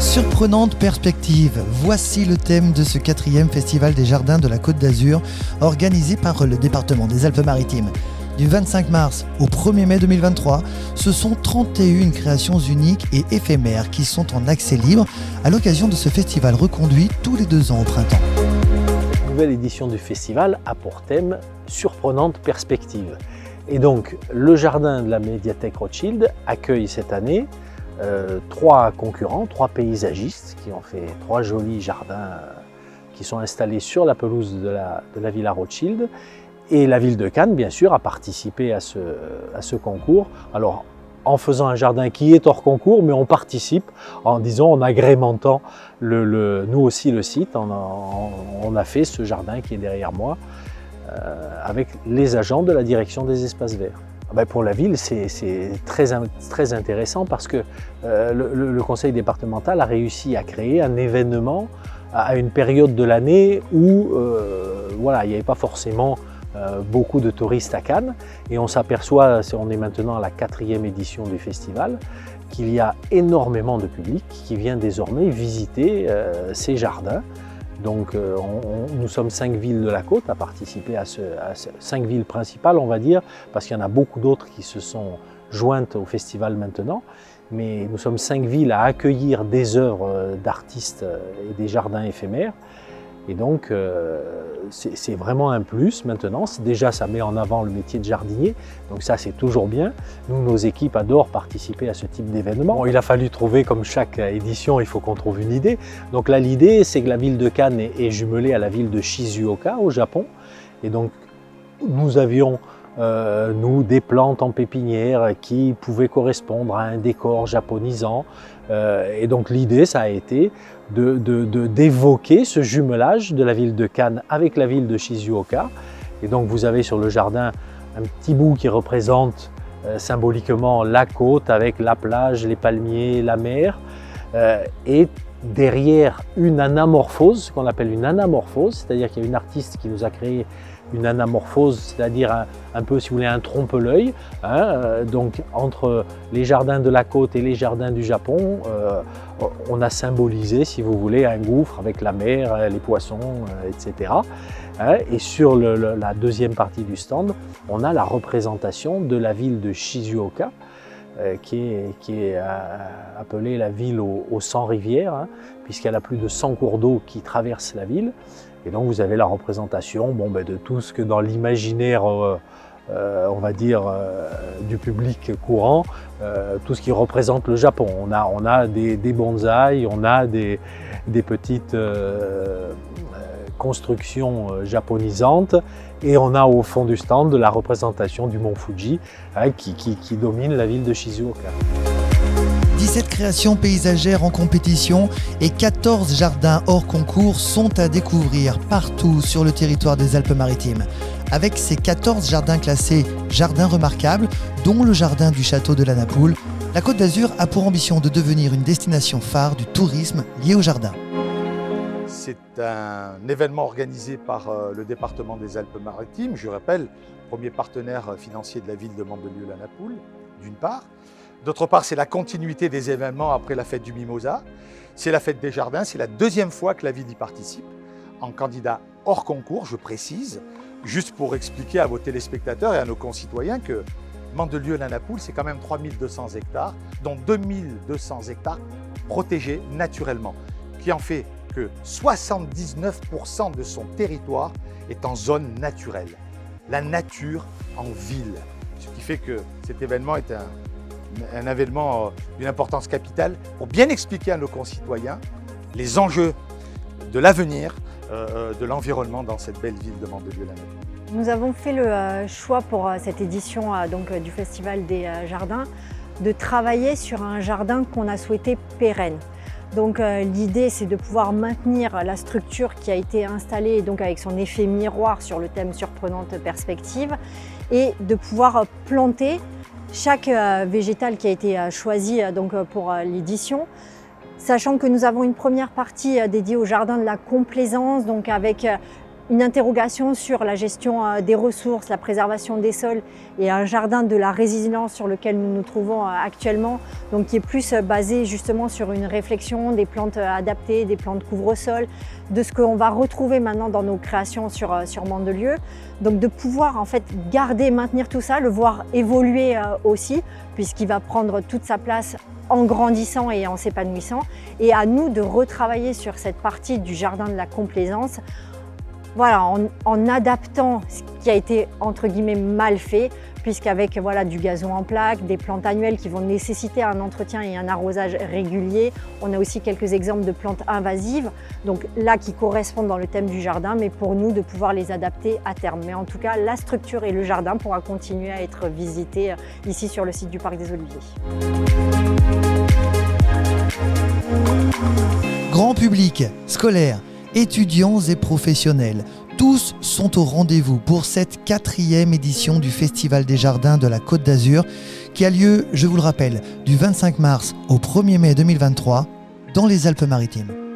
Surprenante perspective, voici le thème de ce 4e Festival des Jardins de la Côte d'Azur, organisé par le département des Alpes-Maritimes. Du 25 mars au 1er mai 2023, ce sont 31 créations uniques et éphémères qui sont en accès libre à l'occasion de ce festival reconduit tous les 2 ans au printemps. Cette nouvelle édition du festival a pour thème Surprenante perspective. Et donc, le jardin de la médiathèque Rothschild accueille cette année 3 concurrents, 3 paysagistes qui ont fait 3 jolis jardins qui sont installés sur la pelouse de la Villa Rothschild. Et la ville de Cannes, bien sûr, a participé à ce concours. Alors, en faisant un jardin qui est hors concours, mais on participe en agrémentant nous aussi le site. On a fait ce jardin qui est derrière moi avec les agents de la direction des espaces verts. Pour la ville, c'est très intéressant parce que le conseil départemental a réussi à créer un événement à une période de l'année où il n'y avait pas forcément beaucoup de touristes à Cannes, et on s'aperçoit, on est maintenant à la 4e édition du festival, qu'il y a énormément de public qui vient désormais visiter ces jardins. Donc nous sommes 5 villes de la côte à participer à 5 villes principales, on va dire, parce qu'il y en a beaucoup d'autres qui se sont jointes au festival maintenant. Mais nous sommes 5 villes à accueillir des œuvres d'artistes et des jardins éphémères. Et donc c'est vraiment un plus maintenant. Déjà, ça met en avant le métier de jardinier, donc ça c'est toujours bien. Nous, nos équipes adorent participer à ce type d'événement. Bon, il a fallu trouver, comme chaque édition, il faut qu'on trouve une idée. Donc là, l'idée, c'est que la ville de Cannes est jumelée à la ville de Shizuoka au Japon. Et donc nous avions des plantes en pépinière qui pouvaient correspondre à un décor japonisant. Et donc l'idée, ça a été d'évoquer ce jumelage de la ville de Cannes avec la ville de Shizuoka. Et donc vous avez sur le jardin un petit bout qui représente symboliquement la côte avec la plage, les palmiers, la mer. Et derrière une anamorphose, ce qu'on appelle une anamorphose, c'est-à-dire qu'il y a une artiste qui nous a créé une anamorphose, c'est-à-dire un peu, si vous voulez, un trompe-l'œil. Donc entre les jardins de la côte et les jardins du Japon, on a symbolisé, si vous voulez, un gouffre avec la mer, les poissons, etc. Et sur la deuxième partie du stand, on a la représentation de la ville de Shizuoka, qui est appelée la ville aux 100 rivières, puisqu'elle a plus de 100 cours d'eau qui traversent la ville. Et donc vous avez la représentation de tout ce que dans l'imaginaire, on va dire, du public courant, tout ce qui représente le Japon. On a des bonsaïs, on a des petites constructions japonisantes, et on a au fond du stand la représentation du mont Fuji qui domine la ville de Shizuoka. 17 créations paysagères en compétition et 14 jardins hors concours sont à découvrir partout sur le territoire des Alpes-Maritimes. Avec ces 14 jardins classés jardins remarquables, dont le jardin du château de la Napoule, la Côte d'Azur a pour ambition de devenir une destination phare du tourisme lié au jardin. C'est un événement organisé par le département des Alpes-Maritimes, je rappelle, premier partenaire financier de la ville de Mandelieu-la-Napoule, d'une part. D'autre part, c'est la continuité des événements après la fête du Mimosa. C'est la fête des jardins, c'est la 2e fois que la ville y participe, en candidat hors concours, je précise, juste pour expliquer à vos téléspectateurs et à nos concitoyens que Mandelieu-la-Napoule, c'est quand même 3200 hectares, dont 2200 hectares protégés naturellement, qui en fait que 79% de son territoire est en zone naturelle. La nature en ville, ce qui fait que cet événement est un événement d'une importance capitale pour bien expliquer à nos concitoyens les enjeux de l'avenir de l'environnement dans cette belle ville de Mandelieu-la-Napoule. Nous avons fait le choix pour cette édition du Festival des Jardins de travailler sur un jardin qu'on a souhaité pérenne. Donc l'idée, c'est de pouvoir maintenir la structure qui a été installée donc avec son effet miroir sur le thème Surprenante perspective, et de pouvoir planter chaque végétal qui a été choisi pour l'édition, sachant que nous avons une première partie dédiée au jardin de la complaisance, donc avec une interrogation sur la gestion des ressources, la préservation des sols et un jardin de la résilience sur lequel nous nous trouvons actuellement, donc qui est plus basé justement sur une réflexion des plantes adaptées, des plantes couvre-sol, de ce qu'on va retrouver maintenant dans nos créations sur Mandelieu. Donc de pouvoir en fait garder, maintenir tout ça, le voir évoluer aussi, puisqu'il va prendre toute sa place en grandissant et en s'épanouissant, et à nous de retravailler sur cette partie du jardin de la complaisance, voilà, en adaptant ce qui a été entre guillemets mal fait, puisqu'avec voilà, du gazon en plaques, des plantes annuelles qui vont nécessiter un entretien et un arrosage régulier. On a aussi quelques exemples de plantes invasives, donc là qui correspondent dans le thème du jardin, mais pour nous de pouvoir les adapter à terme. Mais en tout cas, la structure et le jardin pourra continuer à être visités ici sur le site du Parc des Oliviers. Grand public, scolaire, étudiants et professionnels, tous sont au rendez-vous pour cette 4e édition du Festival des Jardins de la Côte d'Azur qui a lieu, je vous le rappelle, du 25 mars au 1er mai 2023 dans les Alpes-Maritimes.